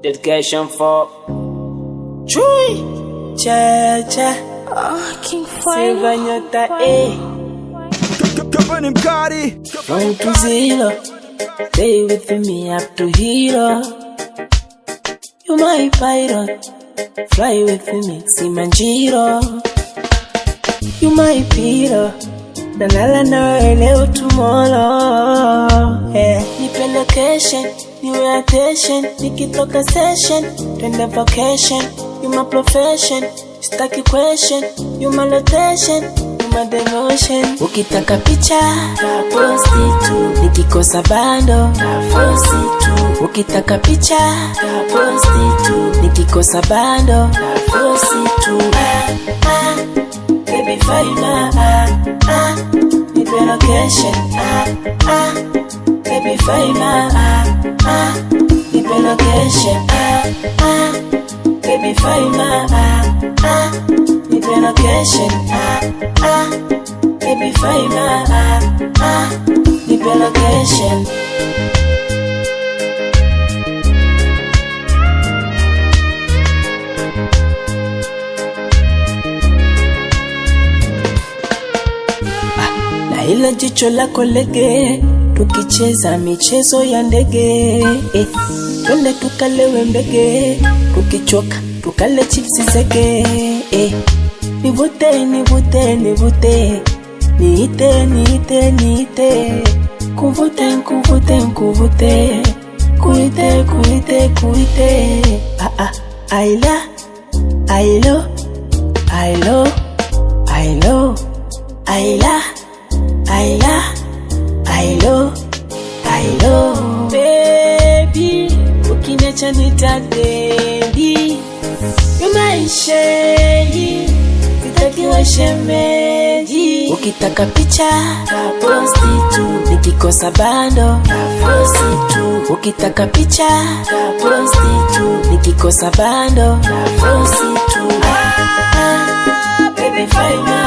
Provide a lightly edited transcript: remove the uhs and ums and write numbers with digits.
Dedication for Chui Cha King Silva Nyota From to zero, stay with me up to hero. You my pilot, fly with me, Simanjiro. You my Peter, nalala nawe leo tomorrow. Nipe location, niwe attention, nikitoka session, twende vacation. You my profession, staki question, you my location, you my devotion. Ukitaka picha, na posti tu, nikikosa bando, na posti tu. Ukitaka picha, na posti tu, nikikosa bando, na posti tu. Baby fine, nipe location, baby fine, nipe location, baby fine, nipe location, baby fine, nipe location. Ila jicho lako lege, tukicheza michezo ya ndege. Twende tukalewe mbege, tukichoka tukale chipsi zege. Nivute, nivute, nivute, niite, niite, niite. Kuvute, kuvute, kuvute, kuite, kuite, kuite. Aila, ailo, ailo, ailo, aila, aila, ailo, ailo. Baby, ukiniacha nitadendi. You my shady, sitaki wa shemeji. Ukitaka picha, na posti tu, nikikosa bando, na posti tu. Ukitaka picha, na posti tu, nikikosa bando, na posti tu. Baby fine,